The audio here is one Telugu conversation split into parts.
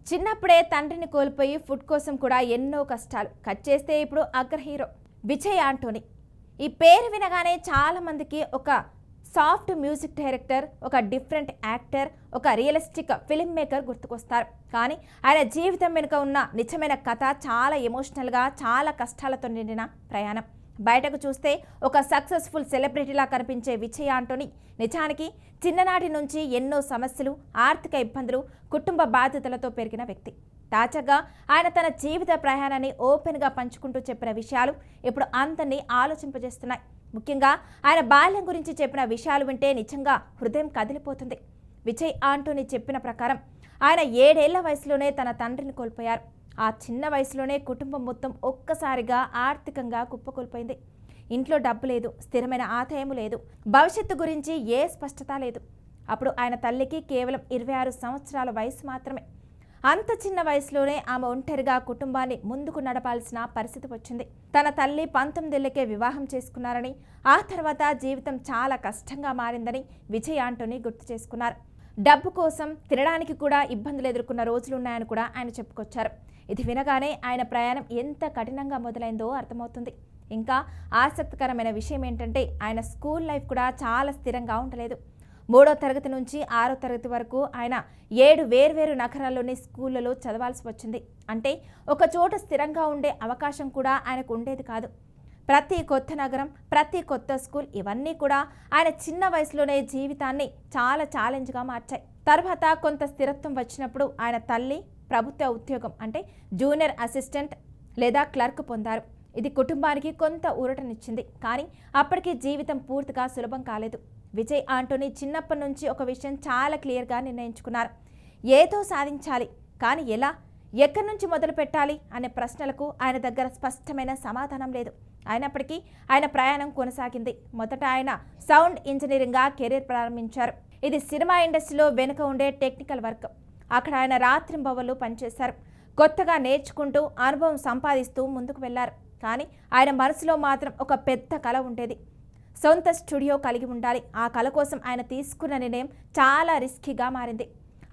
చిన్నప్పుడే తండ్రిని కోల్పోయి ఫుడ్ కోసం కూడా ఎన్నో కష్టాలు. కట్ చేస్తే ఇప్పుడు అగ్ర హీరో విజయ్ ఆంటోనీ. ఈ పేరు వినగానే చాలా మందికి ఒక సాఫ్ట్ మ్యూజిక్ డైరెక్టర్, ఒక డిఫరెంట్ యాక్టర్, ఒక రియలిస్టిక్ ఫిల్మ్ మేకర్ గుర్తుకొస్తారు. కానీ ఆయన జీవితం వెనుక ఉన్న నిజమైన కథ చాలా ఎమోషనల్గా, చాలా కష్టాలతో నిండిన ప్రయాణం. బయటకు చూస్తే ఒక సక్సెస్ఫుల్ సెలబ్రిటీలా కనిపించే విజయ్ ఆంటోనీ నిజానికి చిన్ననాటి నుంచి ఎన్నో సమస్యలు, ఆర్థిక ఇబ్బందులు, కుటుంబ బాధ్యతలతో పెరిగిన వ్యక్తి. తాజాగా ఆయన తన జీవిత ప్రయాణాన్ని ఓపెన్గా పంచుకుంటూ చెప్పిన విషయాలు ఇప్పుడు అందరినీ ఆలోచింపజేస్తున్నాయి. ముఖ్యంగా ఆయన బాల్యం గురించి చెప్పిన విషయాలు వింటే నిజంగా హృదయం కదిలిపోతుంది. విజయ్ ఆంటోనీ చెప్పిన ప్రకారం ఆయన 7 ఏళ్ల వయసులోనే తన తండ్రిని కోల్పోయారు. ఆ చిన్న వయసులోనే కుటుంబం మొత్తం ఒక్కసారిగా ఆర్థికంగా కుప్పకూలిపోయింది. ఇంట్లో డబ్బు లేదు, స్థిరమైన ఆదాయం లేదు, భవిష్యత్తు గురించి ఏ స్పష్టత లేదు. అప్పుడు ఆయన తల్లికి కేవలం 26 సంవత్సరాల వయసు మాత్రమే. అంత చిన్న వయసులోనే ఆమె ఒంటరిగా కుటుంబాన్ని ముందుకు నడపాల్సిన పరిస్థితి వచ్చింది. తన తల్లి 19 ఏళ్లకే వివాహం చేసుకున్నారని, ఆ తర్వాత జీవితం చాలా కష్టంగా మారిందని విజయ్ ఆంటోనీ గుర్తు చేసుకున్నారు. డబ్బు కోసం తినడానికి కూడా ఇబ్బందులు ఎదుర్కొన్న రోజులున్నాయని కూడా ఆయన చెప్పుకొచ్చారు. ఇది వినగానే ఆయన ప్రయాణం ఎంత కఠినంగా మొదలైందో అర్థమవుతుంది. ఇంకా ఆసక్తికరమైన విషయం ఏంటంటే ఆయన స్కూల్ లైఫ్ కూడా చాలా స్థిరంగా ఉండలేదు. 3వ తరగతి నుంచి 6వ తరగతి వరకు ఆయన 7 వేర్వేరు నగరాల్లోని స్కూళ్లలో చదవాల్సి వచ్చింది. అంటే ఒక చోట స్థిరంగా ఉండే అవకాశం కూడా ఆయనకు ఉండేది కాదు. ప్రతి కొత్త నగరం, ప్రతి కొత్త స్కూల్, ఇవన్నీ కూడా ఆయన చిన్న వయసులోనే జీవితాన్ని చాలా ఛాలెంజ్గా మార్చాయి. తర్వాత కొంత స్థిరత్వం వచ్చినప్పుడు ఆయన తల్లి ప్రభుత్వ ఉద్యోగం అంటే జూనియర్ అసిస్టెంట్ లేదా క్లర్క్ పొందారు. ఇది కుటుంబానికి కొంత ఊరటనిచ్చింది. కానీ అప్పటికీ జీవితం పూర్తిగా సులభం కాలేదు. విజయ్ ఆంటోనీ చిన్నప్పటి నుంచి ఒక విషయం చాలా క్లియర్గా నిర్ణయించుకున్నారు. ఏదో సాధించాలి, కానీ ఎలా, ఎక్కడి నుంచి మొదలు పెట్టాలి అనే ప్రశ్నలకు ఆయన దగ్గర స్పష్టమైన సమాధానం లేదు. అయినప్పటికీ ఆయన ప్రయాణం కొనసాగింది. మొదట ఆయన సౌండ్ ఇంజనీరింగ్గా కెరీర్ ప్రారంభించారు. ఇది సినిమా ఇండస్ట్రీలో వెనుక ఉండే టెక్నికల్ వర్క్. అక్కడ ఆయన రాత్రింబవళ్లు పనిచేశారు. కొత్తగా నేర్చుకుంటూ అనుభవం సంపాదిస్తూ ముందుకు వెళ్లారు. కానీ ఆయన మనసులో మాత్రం ఒక పెద్ద కల ఉండేది. సొంత స్టూడియో కలిగి ఉండాలి. ఆ కల కోసం ఆయన తీసుకున్న నిర్ణయం చాలా రిస్కీగా మారింది.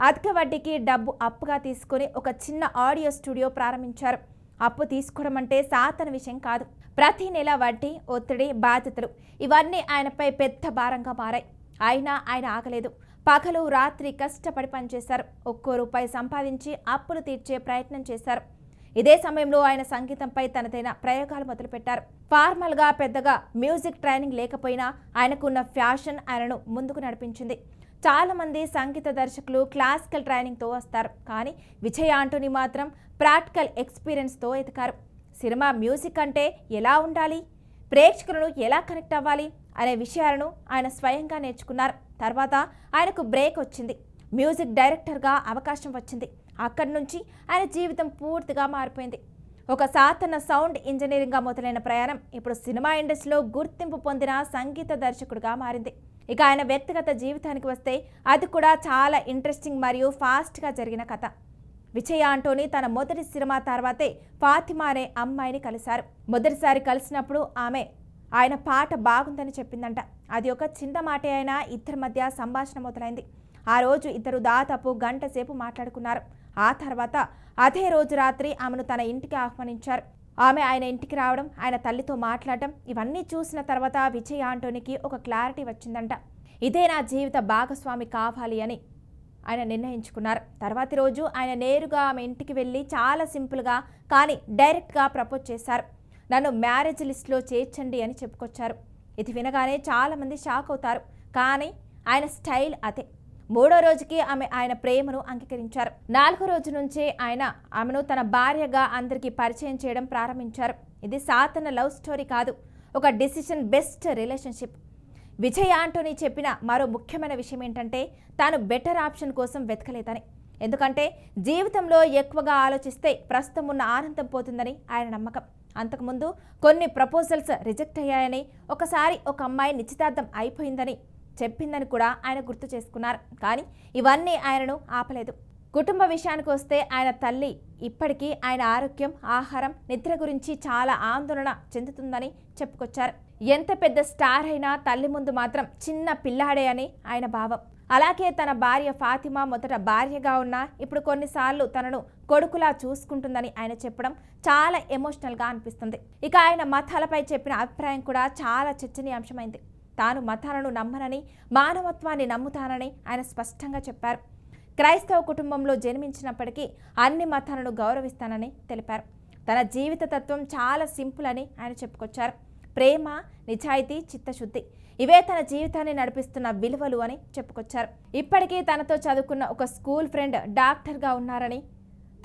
అధిక వడ్డీకి డబ్బు అప్పుగా తీసుకుని ఒక చిన్న ఆడియో స్టూడియో ప్రారంభించారు. అప్పు తీసుకోవడం అంటే సాధారణ విషయం కాదు. ప్రతి నెల వడ్డీ, ఒత్తిడి, బాధ్యతలు ఇవన్నీ ఆయనపై పెద్ద భారంగా మారాయి. అయినా ఆయన ఆగలేదు. పగలు రాత్రి కష్టపడి పనిచేశారు. ఒక్కో రూపాయి సంపాదించి అప్పులు తీర్చే ప్రయత్నం చేశారు. ఇదే సమయంలో ఆయన సంగీతంపై తనదైన ప్రయోగాలు మొదలుపెట్టారు. ఫార్మల్గా పెద్దగా మ్యూజిక్ ట్రైనింగ్ లేకపోయినా ఆయనకున్న ఫ్యాషన్ ఆయనను ముందుకు నడిపించింది. చాలా మంది సంగీత దర్శకులు క్లాసికల్ ట్రైనింగ్తో వస్తారు. కానీ విజయ్ ఆంటోనీ మాత్రం ప్రాక్టికల్ ఎక్స్పీరియన్స్తో ఎదిగారు. సినిమా మ్యూజిక్ అంటే ఎలా ఉండాలి, ప్రేక్షకులను ఎలా కనెక్ట్ అవ్వాలి అనే విషయాలను ఆయన స్వయంగా నేర్చుకున్నారు. తర్వాత ఆయనకు బ్రేక్ వచ్చింది. మ్యూజిక్ డైరెక్టర్గా అవకాశం వచ్చింది. అక్కడి నుంచి ఆయన జీవితం పూర్తిగా మారిపోయింది. ఒక సాధారణ సౌండ్ ఇంజనీరింగ్గా మొదలైన ప్రయాణం ఇప్పుడు సినిమా ఇండస్ట్రీలో గుర్తింపు పొందిన సంగీత దర్శకుడిగా మారింది. ఇక ఆయన వ్యక్తిగత జీవితానికి వస్తే అది కూడా చాలా ఇంట్రెస్టింగ్ మరియు ఫాస్ట్గా జరిగిన కథ. విజయ్ ఆంటోనీ తన మొదటి సినిమా తర్వాతే ఫాతిమా అనే అమ్మాయిని కలిశారు. మొదటిసారి కలిసినప్పుడు ఆమె ఆయన పాట బాగుందని చెప్పిందంట. అది ఒక చిన్న మాటే అయినా ఇద్దరి మధ్య సంభాషణ మొదలైంది. ఆ రోజు ఇద్దరు దాదాపు గంట సేపు మాట్లాడుకున్నారు. ఆ తర్వాత అదే రోజు రాత్రి ఆమెను తన ఇంటికి ఆహ్వానించారు. ఆమె ఆయన ఇంటికి రావడం, ఆయన తల్లితో మాట్లాడడం ఇవన్నీ చూసిన తర్వాత విజయ్ ఆంటోనీకి ఒక క్లారిటీ వచ్చిందంట. ఇదే నా జీవిత భాగస్వామి కావాలి అని ఆయన నిర్ణయించుకున్నారు. తర్వాతి రోజు ఆయన నేరుగా ఆమె ఇంటికి వెళ్ళి చాలా సింపుల్గా కానీ డైరెక్ట్గా ప్రపోజ్ చేశారు. నన్ను మ్యారేజ్ లిస్ట్లో చేర్చండి అని చెప్పుకొచ్చారు. ఇది వినగానే చాలామంది షాక్ అవుతారు. కానీ ఆయన స్టైల్ అదే. 3వ రోజుకి ఆమె ఆయన ప్రేమను అంగీకరించారు. 4వ రోజు నుంచే ఆయన ఆమెను తన భార్యగా అందరికీ పరిచయం చేయడం ప్రారంభించారు. ఇది సాధారణ లవ్ స్టోరీ కాదు, ఒక decision best relationship. Vijay Antony చెప్పిన మరో ముఖ్యమైన విషయం ఏంటంటే తాను బెటర్ ఆప్షన్ కోసం వెతకలేదని. ఎందుకంటే జీవితంలో ఎక్కువగా ఆలోచిస్తే ప్రస్తుతం ఉన్న ఆనందం పోతుందని ఆయన నమ్మకం. అంతకుముందు కొన్ని ప్రపోజల్స్ రిజెక్ట్ అయ్యాయని, ఒకసారి ఒక అమ్మాయి నిశ్చితార్థం అయిపోయిందని చెప్పిందని కూడా ఆయన గుర్తు చేసుకున్నారు. కానీ ఇవన్నీ ఆయనను ఆపలేదు. కుటుంబ విషయానికి వస్తే ఆయన తల్లి ఇప్పటికీ ఆయన ఆరోగ్యం, ఆహారం, నిద్ర గురించి చాలా ఆందోళన చెందుతుందని చెప్పుకొచ్చారు. ఎంత పెద్ద స్టార్ అయినా తల్లి ముందు మాత్రం చిన్న పిల్లాడే అని ఆయన భావం. అలాగే తన భార్య ఫాతిమా మొదట భార్యగా ఉన్నా ఇప్పుడు కొన్నిసార్లు తనను కొడుకులా చూసుకుంటుందని ఆయన చెప్పడం చాలా ఎమోషనల్గా అనిపిస్తుంది. ఇక ఆయన మతాలపై చెప్పిన అభిప్రాయం కూడా చాలా చర్చనీయాంశమైంది. తాను మతాలను నమ్మనని, మానవత్వాన్ని నమ్ముతానని ఆయన స్పష్టంగా చెప్పారు. క్రైస్తవ కుటుంబంలో జన్మించినప్పటికీ అన్ని మతాలను గౌరవిస్తానని తెలిపారు. తన జీవిత తత్వం చాలా సింపుల్ అని ఆయన చెప్పుకొచ్చారు. ప్రేమ, నిజాయితీ, చిత్తశుద్ధి ఇవే తన జీవితాన్ని నడిపిస్తున్న విలువలు అని చెప్పుకొచ్చారు. ఇప్పటికీ తనతో చదువుకున్న ఒక స్కూల్ ఫ్రెండ్ డాక్టర్గా ఉన్నారని,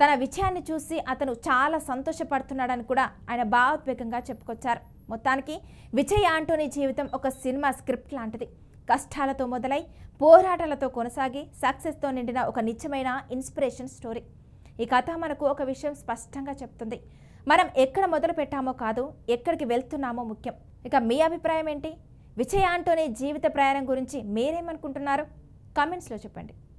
తన విజయాన్ని చూసి అతను చాలా సంతోషపడుతున్నాడని కూడా ఆయన భావోద్వేగంగా చెప్పుకొచ్చారు. మొత్తానికి విజయ్ ఆంటోనీ జీవితం ఒక సినిమా స్క్రిప్ట్ లాంటిది. కష్టాలతో మొదలై పోరాటాలతో కొనసాగి సక్సెస్తో నిండిన ఒక నిజమైన ఇన్స్పిరేషన్ స్టోరీ. ఈ కథ మనకు ఒక విషయం స్పష్టంగా చెప్తుంది. మనం ఎక్కడ మొదలు పెట్టామో కాదు, ఎక్కడికి వెళ్తున్నామో ముఖ్యం. ఇక మీ అభిప్రాయం ఏంటి? విజయ్ ఆంటోనీ జీవిత ప్రయాణం గురించి మీరేమనుకుంటున్నారు? కామెంట్స్లో చెప్పండి.